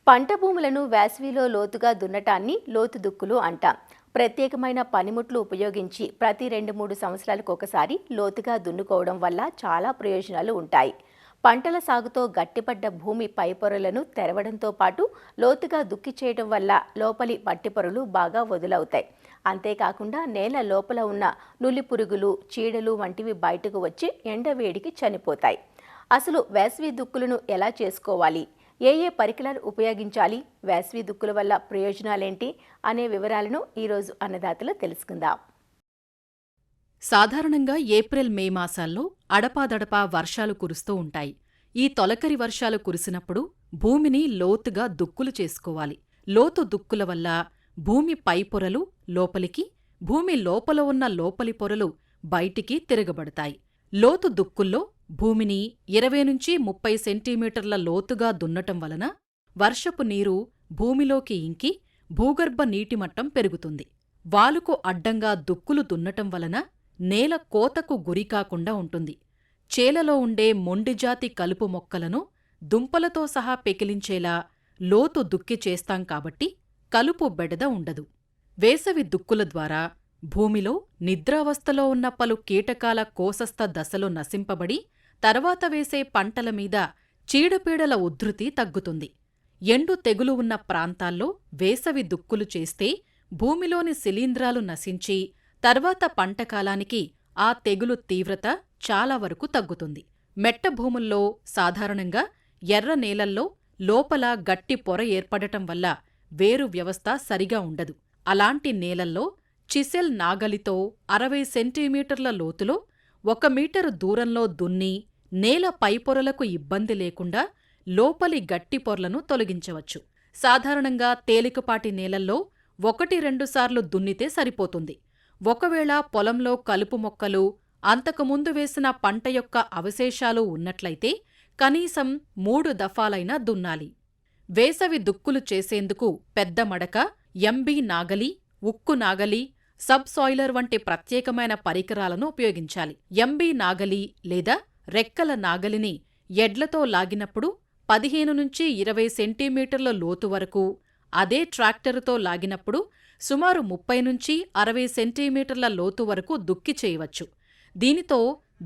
పంట భూములను వేసవిలో లోతుగా దున్నటాన్ని లోతు దుక్కులు అంటాం. ప్రత్యేకమైన పనిముట్లు ఉపయోగించి ప్రతి 2-3 సంవత్సరాలకు ఒకసారి లోతుగా దున్నుకోవడం వల్ల చాలా ప్రయోజనాలు ఉంటాయి. పంటల సాగుతో గట్టిపడ్డ భూమి పైపొరలను తెరవడంతో పాటు లోతుగా దుక్కి చేయడం వల్ల లోపలి మట్టి పొరలు బాగా వదులవుతాయి. అంతేకాకుండా నేల లోపల ఉన్న నులి పురుగులు, చీడలు వంటివి బయటకు వచ్చి ఎండవేడికి చనిపోతాయి. అసలు వేసవి దుక్కులను ఎలా చేసుకోవాలి, ఏ పరికరాలు ఉపయోగించాలి, వేసవి దుక్కుల వల్ల ప్రయోజనాలేంటి అనే వివరాలను ఈరోజు అన్నదాతలో తెలుసుకుందాం. సాధారణంగా ఏప్రిల్-మే మాసాల్లో అడపాదడపా వర్షాలు కురుస్తూ ఉంటాయి. ఈ తొలకరి వర్షాలు కురిసినప్పుడు భూమిని లోతుగా దుక్కులు చేసుకోవాలి. లోతు దుక్కుల వల్ల భూమి పైపొరలు లోపలికి, భూమి లోపల ఉన్న లోపలి పొరలు బయటికి తిరగబడతాయి. లోతు దుక్కుల్లో భూమిని 20-30 సెంటీమీటర్ల లోతుగా దున్నటం వలన వర్షపు నీరు భూమిలోకి ఇంకి భూగర్భ నీటిమట్టం పెరుగుతుంది. వాలుకు అడ్డంగా దుక్కులు దున్నటం వలన నేల కోతకు గురికాకుండా ఉంటుంది. చేలలో ఉండే మొండిజాతి కలుపు మొక్కలను దుంపలతో సహా పెకిలించేలా లోతు దుక్కి చేస్తాం కాబట్టి కలుపు బెడద ఉండదు. వేసవి దుక్కుల ద్వారా భూమిలో నిద్రావస్థలో ఉన్న పలు కీటకాల కోసస్థ దశలు నశింపబడి తర్వాత వేసే పంటల మీద చీడపీడల ఉధృతి తగ్గుతుంది. ఎండు తెగులు ఉన్న ప్రాంతాల్లో వేసవి దుక్కులు చేస్తే భూమిలోని శిలీంధ్రాలు నశించి తర్వాత పంటకాలానికి ఆ తెగులు తీవ్రత చాలా వరకు తగ్గుతుంది. మెట్ట భూముల్లో సాధారణంగా ఎర్ర నేలల్లో లోపల గట్టి పొర ఏర్పడటం వల్ల వేరు వ్యవస్థ సరిగా ఉండదు. అలాంటి నేలల్లో చిసెల్ నాగలితో 60 సెంటీమీటర్ల లోతులో 1 మీటరు దూరంలో దున్ని నేల పైపొరలకు ఇబ్బంది లేకుండా లోపలి గట్టి పొరలను తొలగించవచ్చు. సాధారణంగా తేలికపాటి నేలల్లో 1-2 సార్లు దున్నితే సరిపోతుంది. ఒకవేళ పొలంలో కలుపు మొక్కలు, అంతకుముందు వేసిన పంట యొక్క అవశేషాలు ఉన్నట్లయితే కనీసం 3 దఫాలైనా దున్నాలి. వేసవి దుక్కులు చేసేందుకు పెద్ద మడక, ఎంబీ నాగలి, ఉక్కు నాగలి, సబ్ సాయిలర్ వంటి ప్రత్యేకమైన పరికరాలను ఉపయోగించాలి. ఎంబీ నాగలి లేదా రెక్కల నాగలిని ఎడ్లతో లాగినప్పుడు 15-20 సెంటీమీటర్ల లోతు వరకు, అదే ట్రాక్టరుతో లాగినప్పుడు సుమారు 30-60 సెంటీమీటర్ల లోతు వరకు దుక్కి చేయవచ్చు. దీనితో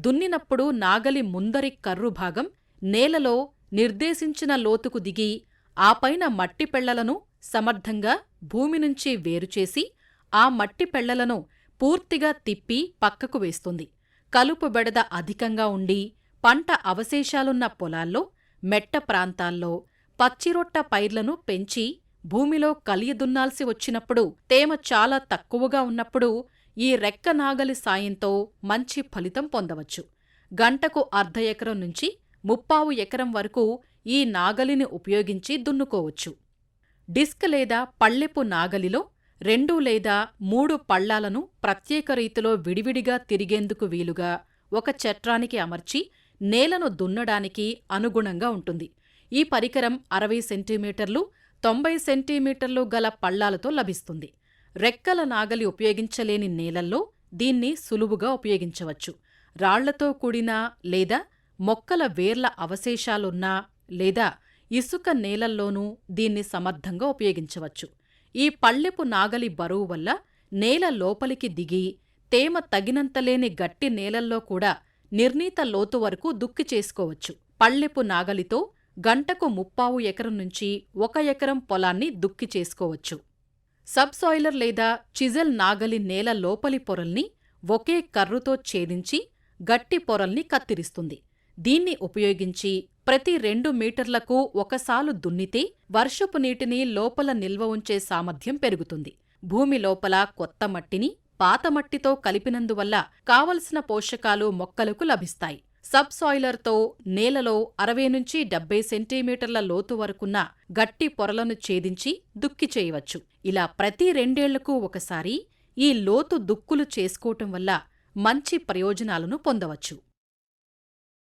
దున్నినప్పుడు నాగలి ముందరి కర్రు భాగం నేలలో నిర్దేశించిన లోతుకు దిగి ఆపైన మట్టి పెళ్లలను సమర్థంగా భూమి నుంచి వేరుచేసి ఆ మట్టి పెళ్లలను పూర్తిగా తిప్పి పక్కకు వేస్తుంది. కలుపు బెడద అధికంగా ఉండి పంట అవశేషాలున్న పొలాల్లో, మెట్ట ప్రాంతాల్లో పచ్చిరొట్ట పైర్లను పెంచి భూమిలో కలియదున్నాల్సి వచ్చినప్పుడు, తేమ చాలా తక్కువగా ఉన్నప్పుడు ఈ రెక్క నాగలి సాయంతో మంచి ఫలితం పొందవచ్చు. గంటకు అర్ధ ఎకరం నుంచి 3/4 ఎకరం వరకు ఈ నాగలిని ఉపయోగించి దున్నుకోవచ్చు. డిస్క్ లేదా పళ్ళెపు నాగలిలో 2 లేదా 3 పళ్ళాలను ప్రత్యేక రీతిలో విడివిడిగా తిరిగేందుకు వీలుగా ఒక చట్రానికి అమర్చి నేలను దున్నడానికి అనుగుణంగా ఉంటుంది. ఈ పరికరం 60 సెంటీమీటర్లు, 90 సెంటీమీటర్లు గల పళ్ళాలతో లభిస్తుంది. రెక్కల నాగలి ఉపయోగించలేని నేలల్లో దీన్ని సులువుగా ఉపయోగించవచ్చు. రాళ్లతో కూడిన లేదా మొక్కల వేర్ల అవశేషాలున్నా లేదా ఇసుక నేలల్లోనూ దీన్ని సమర్థంగా ఉపయోగించవచ్చు. ఈ పళ్ళెపు నాగలి బరువు వల్ల నేల లోపలికి దిగి తేమ తగినంతలేని గట్టి నేలల్లో కూడా నిర్ణీత లోతు వరకు దుక్కి చేసుకోవచ్చు. పళ్ళెపు నాగలితో గంటకు 3/4 ఎకరం నుంచి 1 ఎకరం పొలాన్ని దుక్కి చేసుకోవచ్చు. సబ్ సాయిలర్ లేదా చిజెల్ నాగలి నేల లోపలి పొరల్ని ఒకే కర్రుతో ఛేదించి గట్టి పొరల్ని కత్తిరిస్తుంది. దీన్ని ఉపయోగించి ప్రతి 2 మీటర్లకు ఒకసాలు దున్నితే వర్షపు నీటిని లోపల నిల్వ ఉంచే సామర్థ్యం పెరుగుతుంది. భూమి లోపల కొత్త మట్టిని పాత మట్టితో కలిపినందువల్ల కావలసిన పోషకాలు మొక్కలకు లభిస్తాయి. సబ్ సాయిలర్తో నేలలో 60-70 సెంటీమీటర్ల లోతు వరకున్న గట్టి పొరలను ఛేదించి దుక్కి చేయవచ్చు. ఇలా ప్రతి 2 ఏళ్లకు ఒకసారి ఈ లోతు దుక్కులు చేసుకోవటం వల్ల మంచి ప్రయోజనాలను పొందవచ్చు.